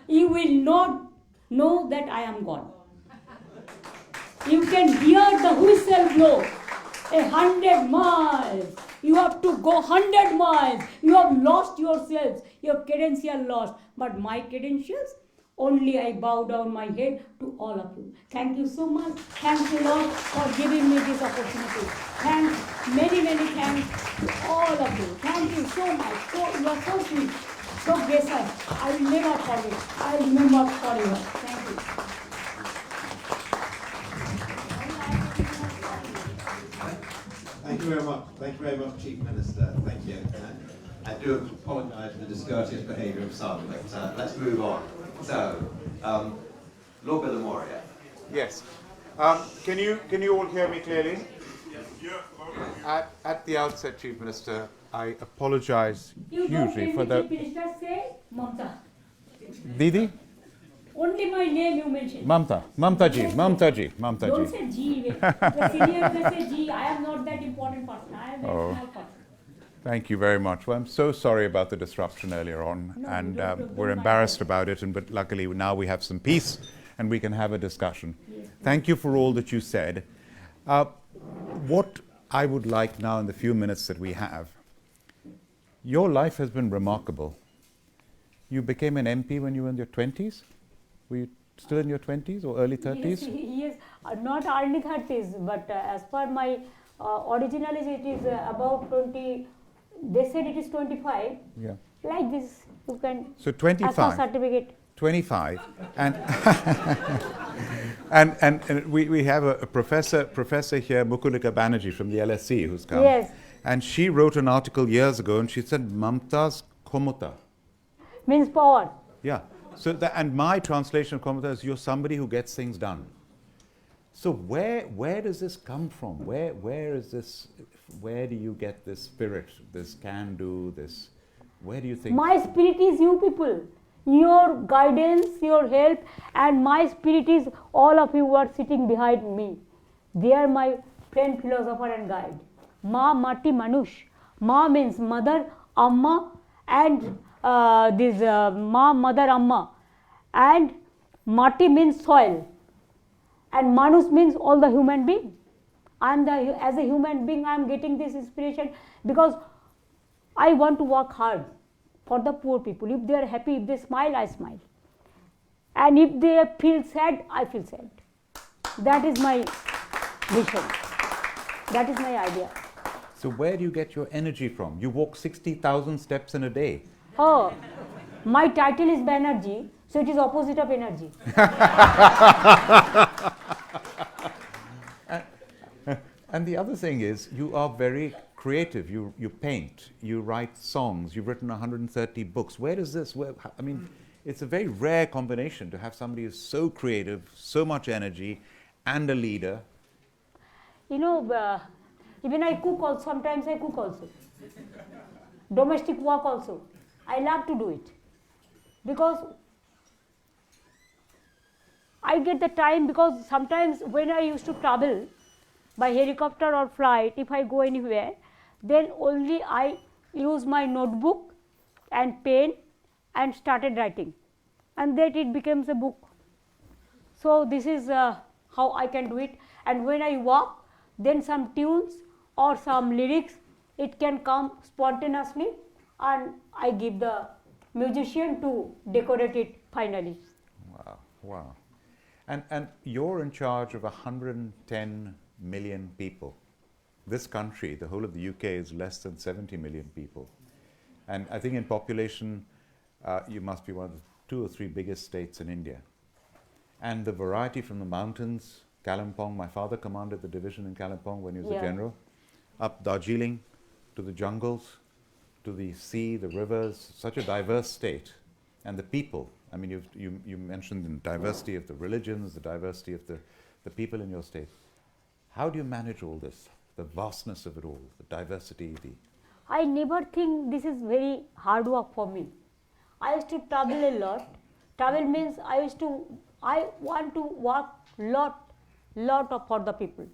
you will not know that I am gone. You can hear the whistle blow 100 miles. You have to go 100 miles. You have lost yourselves. Your credentials lost. But my credentials, only I bow down my head to all of you. Thank you so much. Thank you, Lord, for giving me this opportunity. Thanks, many, many thanks to all of you. Thank you so much. So, you are so sweet, so gracious. I will never forget. I will remember forever. Thank you.
Thank you very much. Thank you very much, Chief Minister. Thank you. I do apologise for the discourteous behaviour of some, but let's move on. So, Lord Billamoria.
Yes. Can you all hear me clearly? At the outset, Chief Minister, I apologize
You don't
hugely
tell
for
me,
the...
Chief Minister, say Mamta.
Didi?
Only my name you mentioned.
Mamta ji.
Don't say G. The senior may say G. I am not that important person. I am a
Oh.
small person.
Thank you very much. Well, I'm so sorry about the disruption earlier on,
No,
and
don't
we're
mind
embarrassed
that.
about it, but luckily now we have some peace and we can have a discussion.
Yes.
Thank you for all that you said. What I would like now in the few minutes that we have, your life has been remarkable. You became an MP when you were in your 20s? Were you still in your 20s or early 30s?
Yes, not early 30s, but as per my originally it is about 20. They said it is 25.
Yeah.
Like this, you can.
So
As per
25.
certificate.
25, and and we have a professor here, Mukulika Banerjee from the LSE, who's come.
Yes.
And she wrote an article years ago, and she said Mamta's Komota.
Means power.
Yeah. So and my translation of Komota is you're somebody who gets things done. So where does this come from? Where is this? Where do you get this spirit, this can do, this? Where do you think?
My spirit is you people. Your guidance, your help, and my spirit is all of you who are sitting behind me. They are my friend, philosopher, and guide. Ma Mati Manush. Ma means mother, Amma, and Ma mother Amma. And Mati means soil. And Manus means all the human being. As a human being, I am getting this inspiration because I want to work hard for the poor people. If they are happy, if they smile, I smile. And if they feel sad, I feel sad. That is my vision. That is my idea.
So where do you get your energy from? You walk 60,000 steps in a day.
Oh, my title is Banerjee, so it is opposite of energy.
And the other thing is, you are very creative. You paint, you write songs, you've written 130 books. Where does this, I mean, it's a very rare combination to have somebody who's so creative, so much energy, and a leader.
You know, even I cook also, sometimes I cook also. Domestic work also. I love to do it. Because I get the time, because sometimes when I used to travel by helicopter or flight, if I go anywhere, then only I use my notebook and pen and started writing, and then it becomes a book. So this is how I can do it. And when I walk, then some tunes or some lyrics, it can come spontaneously, and I give the musician to decorate it finally.
Wow. And you're in charge of 110 million people. This country, the whole of the UK, is less than 70 million people. And I think in population, you must be one of the 2 or 3 biggest states in India. and the variety from the mountains, Kalimpong, my father commanded the division in Kalimpong when he was a
Yeah.
general, up Darjeeling to the jungles, to the sea, the rivers, such a diverse state. And the people, I mean, you mentioned the diversity of the religions, the diversity of the people in your state. How do you manage all this, the vastness of it all, the diversity,
I never think this is very hard work for me. I used to travel a lot. Travel means I want to work for the people.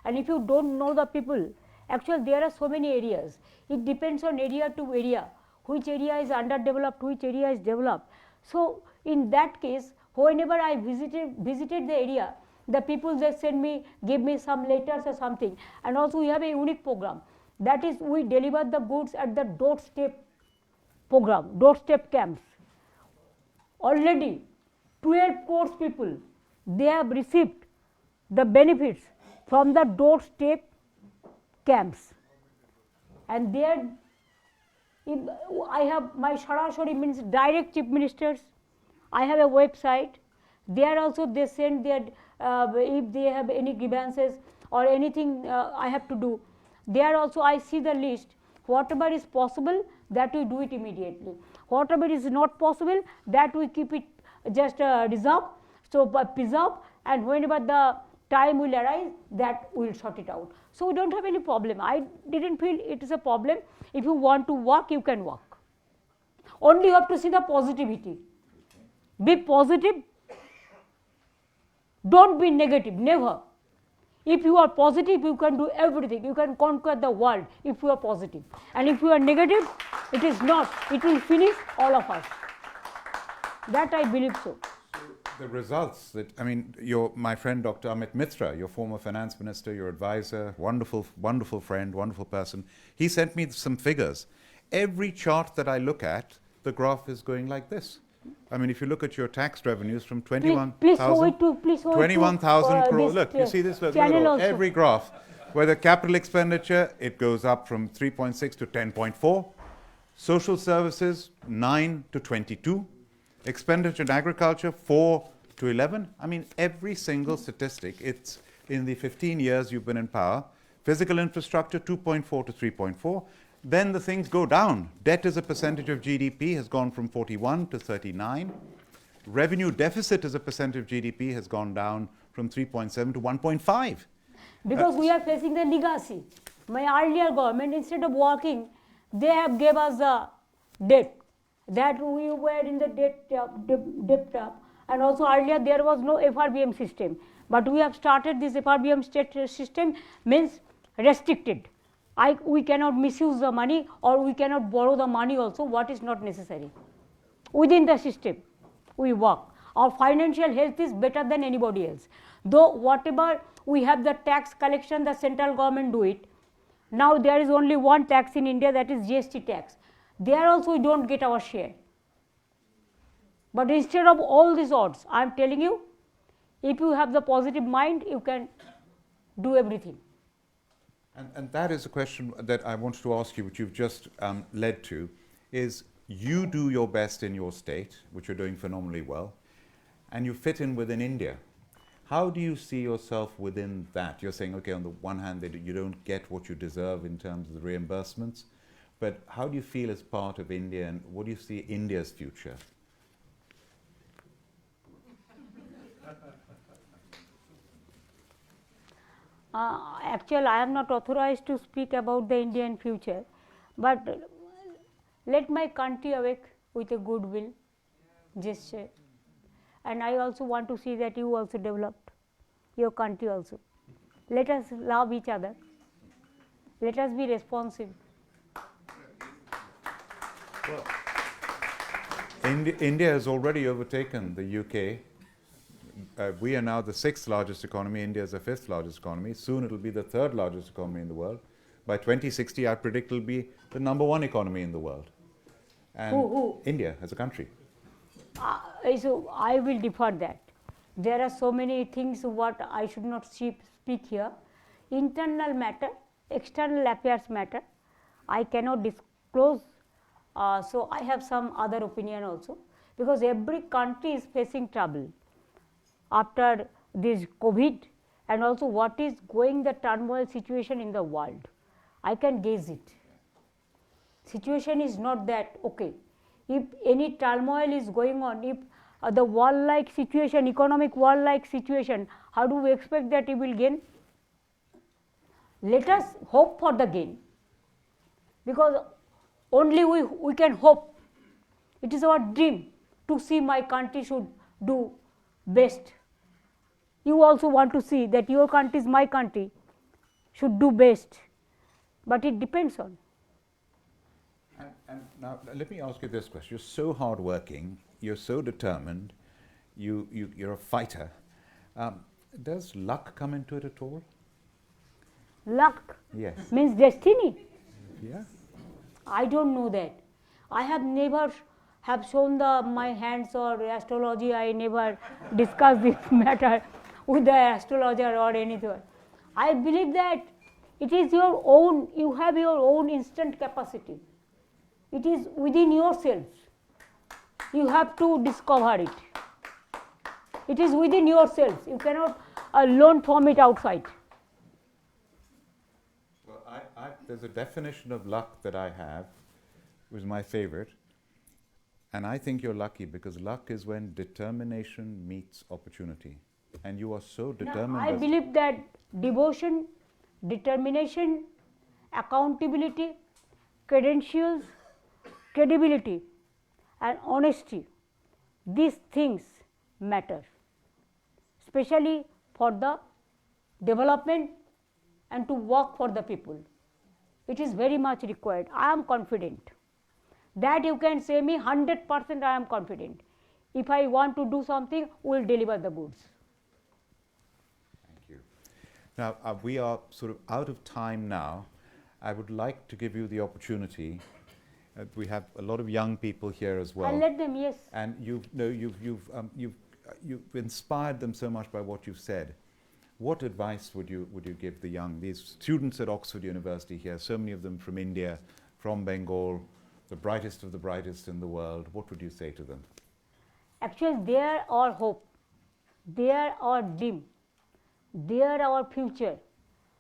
And if you don't know the people, actually there are so many areas. It depends on area to area, which area is underdeveloped, which area is developed. So in that case, whenever I visited the area, the people they send me, give me some letters or something. And also we have a unique program. That is, we deliver the goods at the doorstep program, doorstep camps. Already 12 crore people, they have received the benefits from the doorstep camps. And there, I have my Sarashori means direct chief ministers. I have a website. There also they send their, if they have any grievances or anything I have to do. There also I see the list. Whatever is possible, that we do it immediately. Whatever is not possible, that we keep it just reserve, so preserve, and whenever the time will arise, that we will sort it out. So we don't have any problem. I didn't feel it is a problem. If you want to work, you can work. Only you have to see the positivity. Be positive. Don't be negative, never. If you are positive, you can do everything. You can conquer the world if you are positive. And if you are negative, it is not. It will finish all of us. That I believe so.
the results that, I mean, my friend Dr. Amit Mitra, your former finance minister, your advisor, wonderful, wonderful friend, wonderful person, he sent me some figures. Every chart that I look at, the graph is going like this. I mean, if you look at your tax revenues from 21,000 crores, look, you see this, look, every graph, where the capital expenditure, it goes up from 3.6 to 10.4, social services, 9 to 22, expenditure in agriculture, 4 to 11. I mean, every single statistic, it's in the 15 years you've been in power, physical infrastructure, 2.4 to 3.4. Then the things go down. Debt as a percentage of GDP has gone from 41 to 39. Revenue deficit as a percentage of GDP has gone down from 3.7 to 1.5.
Because we are facing the legacy. My earlier government, instead of working, they have gave us the debt. That we were in the debt and also earlier there was no FRBM system. But we have started this FRBM system, means restricted. We cannot misuse the money, or we cannot borrow the money also what is not necessary. Within the system we work. Our financial health is better than anybody else. Though whatever we have the tax collection, the central government do it. Now there is only one tax in India, that is GST tax. There also we don't get our share. But instead of all these odds, I am telling you, if you have the positive mind, you can do everything.
And that is a question that I wanted to ask you, which you've just led to, is you do your best in your state, which you're doing phenomenally well, and you fit in within India. How do you see yourself within that? You're saying, okay, on the one hand, that you don't get what you deserve in terms of the reimbursements, but how do you feel as part of India, and what do you see India's future?
Actually, I am not authorized to speak about the Indian future, but let my country awake with a goodwill gesture. And I also want to see that you also developed, your country also. Let us love each other. Let us be responsive.
Well, India has already overtaken the UK. We are now the 6th largest economy. India is the 5th largest economy. Soon it will be the 3rd largest economy in the world. By 2060, I predict it will be the #1 economy in the world. And
Who?
India as a country.
So I will defer that. There are so many things what I should not speak here. Internal matter, external affairs matter, I cannot disclose. So I have some other opinion also, because every country is facing trouble. after this COVID, and also what is going the turmoil situation in the world. I can gauge it. Situation is not that okay. If any turmoil is going on, if the war-like situation, economic war-like situation, how do we expect that it will gain? Let us hope for the gain, because only we can hope. It is our dream to see my country should do best. You also want to see that your country is my country, should do best, but it depends on.
And now let me ask you this question. You're so hardworking, you're so determined, you're a fighter. Does luck come into it at all?
Luck
Yes.
means destiny.
Yeah.
I don't know that. I have never have shown my hands or astrology. I never discussed this matter with the astrologer or anything. I believe that it is your own, you have your own instant capacity. It is within yourself. You have to discover it. It is within yourself. You cannot learn from it outside.
Well, there's a definition of luck that I have, was my favorite, and I think you're lucky because luck is when determination meets opportunity, and you are so determined.
Now, I believe that devotion, determination, accountability, credentials, credibility, and honesty, these things matter, especially for the development and to work for the people. It is very much required. I am confident that you can say me 100%. I am confident. If I want to do something, we will deliver the goods.
Thank you. Now, we are sort of out of time now. I would like to give you the opportunity. We have a lot of young people here as well.
I'll let them, yes.
And you've inspired them so much by what you've said. What advice would you give the young, these students at Oxford University here, so many of them from India, from Bengal, the brightest of the brightest in the world? What would you say to them?
Actually, they are our hope, they are our dream, they are our future,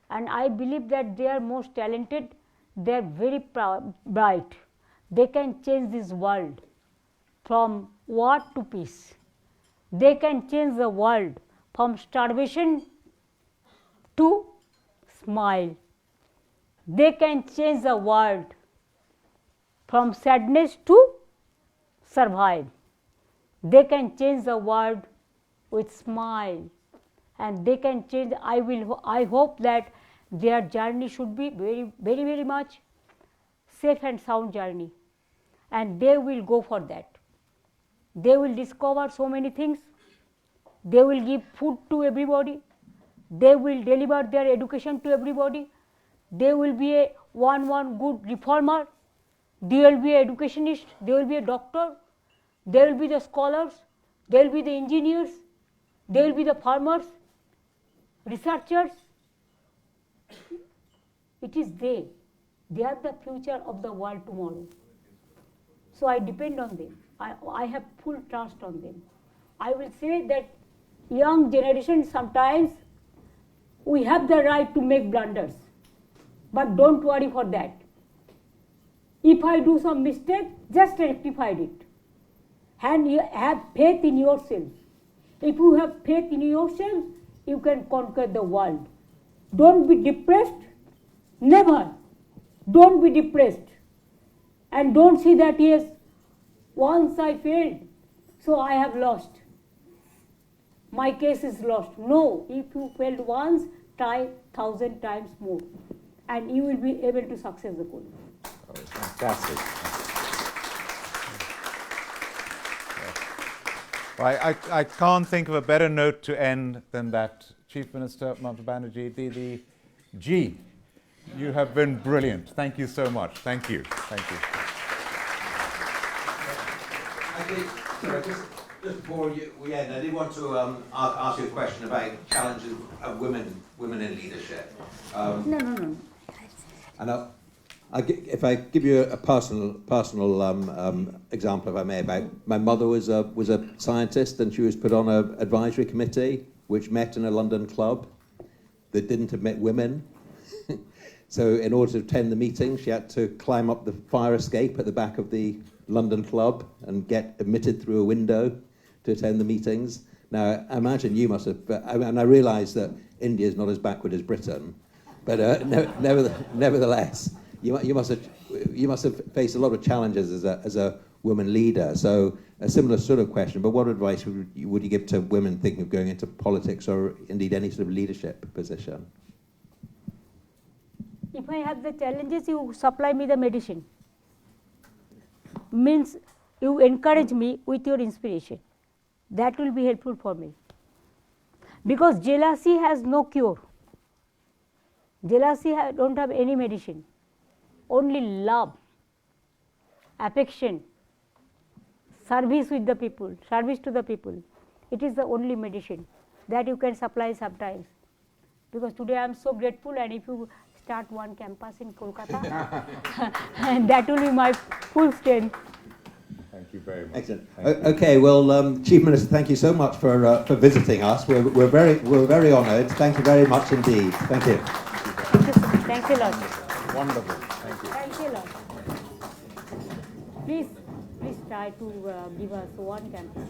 and I believe that they are most talented, they are very bright, they can change this world from war to peace, they can change the world from starvation to smile, they can change the world from sadness to survive. They can change the world with smile, and they can change. I hope that their journey should be very, very, very much safe and sound journey, and they will go for that. They will discover so many things. They will give food to everybody. They will deliver their education to everybody. They will be a one good reformer. They will be an educationist. They will be a doctor. There will be the scholars, there will be the engineers, there will be the farmers, researchers. It is they are the future of the world tomorrow. So I depend on them, I have full trust on them. I will say that young generation, sometimes we have the right to make blunders, but don't worry for that. If I do some mistake, just rectify it. And you have faith in yourself. If you have faith in yourself, you can conquer the world. Don't be depressed, never. Don't be depressed. And don't see that, yes, once I failed, so I have lost. My case is lost. No, if you failed once, try 1,000 times more, and you will be able to success the goal.
Oh, fantastic. I can't think of a better note to end than that. Chief Minister Mamata Banerjee, the G, you have been brilliant. Thank you so much. Thank you. Thank you.
Just before we end, I did want to ask you a question about challenges of women in leadership.
No.
I know If I give you a personal example, if I may, about my mother was a scientist, and she was put on an advisory committee which met in a London club that didn't admit women. So in order to attend the meeting, she had to climb up the fire escape at the back of the London club and get admitted through a window to attend the meetings. Now, I imagine you must have, and I realise that India is not as backward as Britain, but nevertheless, you must have faced a lot of challenges as a woman leader. So a similar sort of question, but what advice would you give to women thinking of going into politics or indeed any sort of leadership position?
If I have the challenges, you supply me the medicine. Means you encourage me with your inspiration. That will be helpful for me. Because jealousy has no cure. Jealousy don't have any medicine. Only love, affection, service with the people, service to the people. It is the only medicine that you can supply sometimes. Because today I am so grateful, and if you start one campus in Kolkata, and that will be my full strength.
Thank you very much.
Excellent. Okay, well, Chief Minister, thank you so much for visiting us. We're very honoured. Thank you very much indeed. Thank you.
Thank you so much. Thanks a lot.
Wonderful. Thank you.
Thanks a lot. Please try to give us one campus.